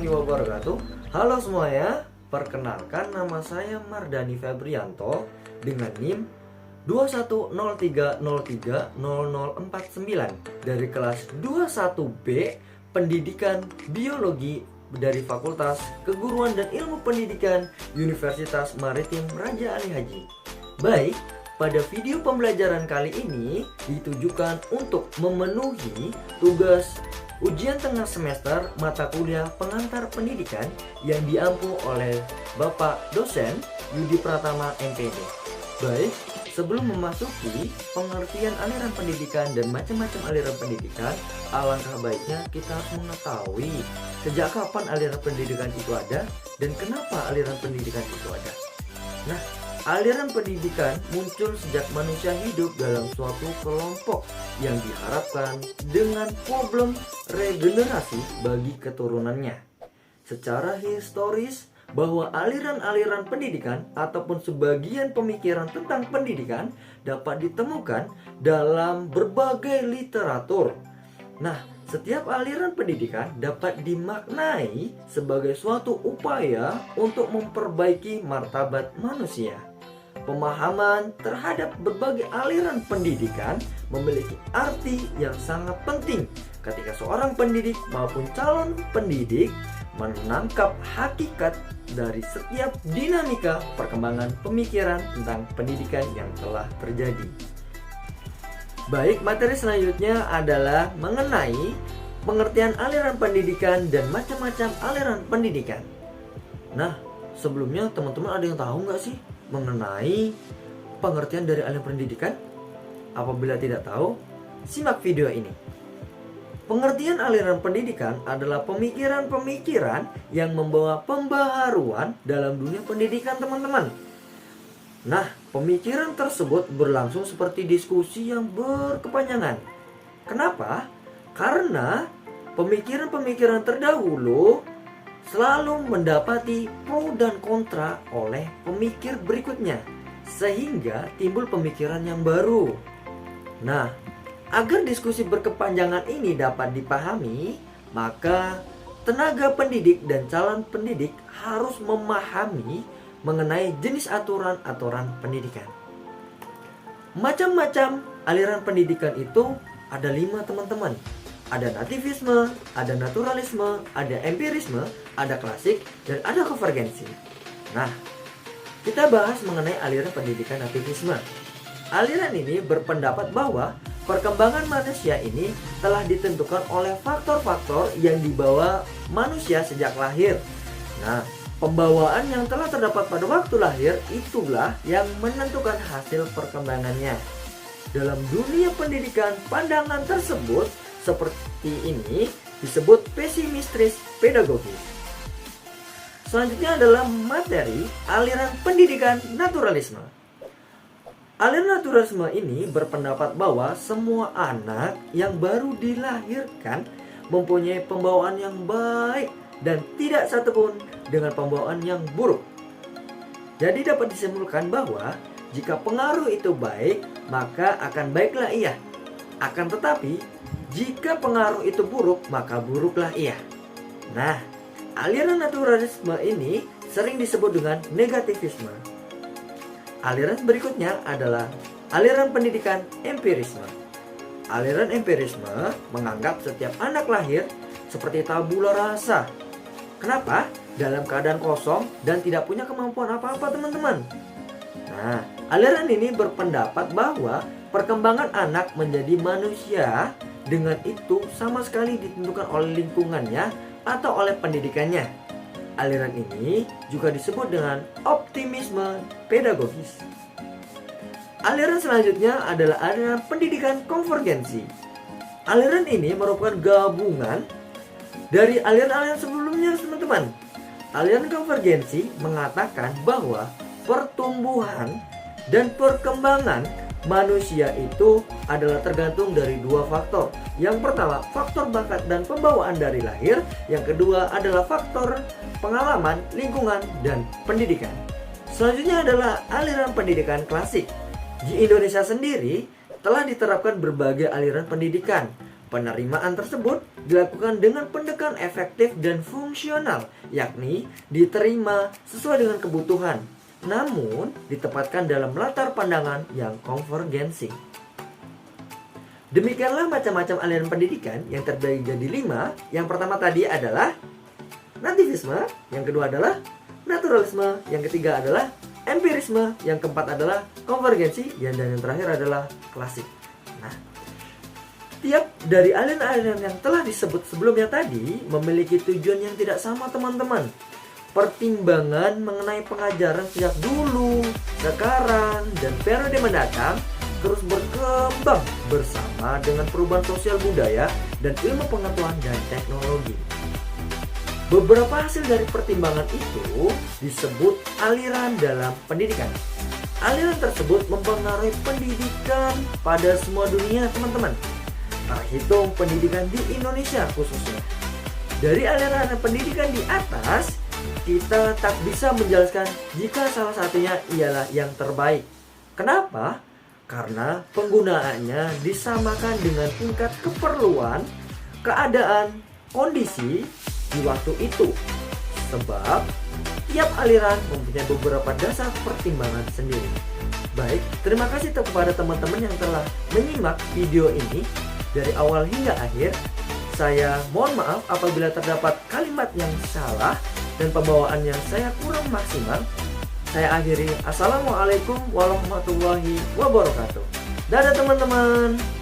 warahmatullahi wabarakatuh. Halo semuanya, perkenalkan nama saya Mardani Febrianto dengan NIM 2103030049 dari kelas 21B Pendidikan Biologi dari Fakultas Keguruan dan Ilmu Pendidikan Universitas Maritim Raja Ali Haji. Baik, pada video pembelajaran kali ini ditujukan untuk memenuhi tugas ujian tengah semester mata kuliah pengantar pendidikan yang diampu oleh Bapak Dosen Yudi Pratama MPD. Baik, sebelum memasuki pengertian aliran pendidikan dan macam-macam aliran pendidikan, alangkah baiknya kita harus mengetahui sejak kapan aliran pendidikan itu ada dan kenapa aliran pendidikan itu ada. Nah, aliran pendidikan muncul sejak manusia hidup dalam suatu kelompok yang diharapkan dengan problem regenerasi bagi keturunannya. Secara historis, bahwa aliran-aliran pendidikan ataupun sebagian pemikiran tentang pendidikan dapat ditemukan dalam berbagai literatur. Nah, setiap aliran pendidikan dapat dimaknai sebagai suatu upaya untuk memperbaiki martabat manusia. Pemahaman terhadap berbagai aliran pendidikan memiliki arti yang sangat penting ketika seorang pendidik maupun calon pendidik menangkap hakikat dari setiap dinamika perkembangan pemikiran tentang pendidikan yang telah terjadi. Baik, materi selanjutnya adalah mengenai pengertian aliran pendidikan dan macam-macam aliran pendidikan. Nah, sebelumnya teman-teman ada yang tahu nggak sih mengenai pengertian dari aliran pendidikan? Apabila tidak tahu, simak video ini. Pengertian aliran pendidikan adalah pemikiran-pemikiran yang membawa pembaharuan dalam dunia pendidikan, teman-teman. Nah, pemikiran tersebut berlangsung seperti diskusi yang berkepanjangan. Kenapa? Karena pemikiran-pemikiran terdahulu selalu mendapati pro dan kontra oleh pemikir berikutnya, sehingga timbul pemikiran yang baru. Nah, agar diskusi berkepanjangan ini dapat dipahami, maka tenaga pendidik dan calon pendidik harus memahami mengenai jenis aturan-aturan pendidikan. Macam-macam aliran pendidikan itu ada 5, teman-teman. Ada nativisme, ada naturalisme, ada empirisme, ada klasik, dan ada konvergensi. Nah, kita bahas mengenai aliran pendidikan nativisme. Aliran ini berpendapat bahwa perkembangan manusia ini telah ditentukan oleh faktor-faktor yang dibawa manusia sejak lahir. Nah, pembawaan yang telah terdapat pada waktu lahir itulah yang menentukan hasil perkembangannya. Dalam dunia pendidikan, pandangan tersebut seperti ini disebut pesimistis pedagogis. Selanjutnya adalah materi aliran pendidikan naturalisme. Aliran naturalisme ini berpendapat bahwa semua anak yang baru dilahirkan mempunyai pembawaan yang baik dan tidak satupun dengan pembawaan yang buruk. Jadi dapat disimpulkan bahwa jika pengaruh itu baik, maka akan baiklah ia. Akan tetapi, jika pengaruh itu buruk, maka buruklah ia. Nah, aliran naturalisme ini sering disebut dengan negativisme. Aliran berikutnya adalah aliran pendidikan empirisme. Aliran empirisme menganggap setiap anak lahir seperti tabula rasa. Kenapa? Dalam keadaan kosong dan tidak punya kemampuan apa-apa, teman-teman. Nah, aliran ini berpendapat bahwa perkembangan anak menjadi manusia dengan itu sama sekali ditentukan oleh lingkungannya atau oleh pendidikannya. Aliran ini juga disebut dengan optimisme pedagogis. Aliran selanjutnya adalah aliran pendidikan konvergensi. Aliran ini merupakan gabungan dari aliran-aliran sebelumnya, teman-teman. Aliran konvergensi mengatakan bahwa pertumbuhan dan perkembangan manusia itu adalah tergantung dari 2 faktor. Yang pertama, faktor bakat dan pembawaan dari lahir. Yang kedua adalah faktor pengalaman, lingkungan, dan pendidikan. Selanjutnya adalah aliran pendidikan klasik. Di Indonesia sendiri telah diterapkan berbagai aliran pendidikan. Penerimaan tersebut dilakukan dengan pendekatan efektif dan fungsional, yakni diterima sesuai dengan kebutuhan, namun ditempatkan dalam latar pandangan yang konvergensi. Demikianlah macam-macam aliran pendidikan yang terbagi jadi 5. Yang pertama tadi adalah nativisme, yang kedua adalah naturalisme, yang ketiga adalah empirisme, yang keempat adalah konvergensi, dan yang terakhir adalah klasik. Nah, tiap dari aliran-aliran yang telah disebut sebelumnya tadi memiliki tujuan yang tidak sama, teman-teman. Pertimbangan mengenai pengajaran sejak dulu, sekarang, dan periode mendatang terus berkembang bersama dengan perubahan sosial budaya dan ilmu pengetahuan dan teknologi. Beberapa hasil dari pertimbangan itu disebut aliran dalam pendidikan. Aliran tersebut mempengaruhi pendidikan pada semua dunia, teman-teman. Terhitung pendidikan di Indonesia khususnya. Dari aliran pendidikan di atas, kita tak bisa menjelaskan jika salah satunya ialah yang terbaik. Kenapa? Karena penggunaannya disamakan dengan tingkat keperluan, keadaan, kondisi di waktu itu. Sebab tiap aliran mempunyai beberapa dasar pertimbangan sendiri. Baik, terima kasih kepada teman-teman yang telah menyimak video ini dari awal hingga akhir. Saya mohon maaf apabila terdapat kalimat yang salah dan pembawaan yang saya kurang maksimal. Saya akhiri. Assalamualaikum warahmatullahi wabarakatuh. Dadah teman-teman.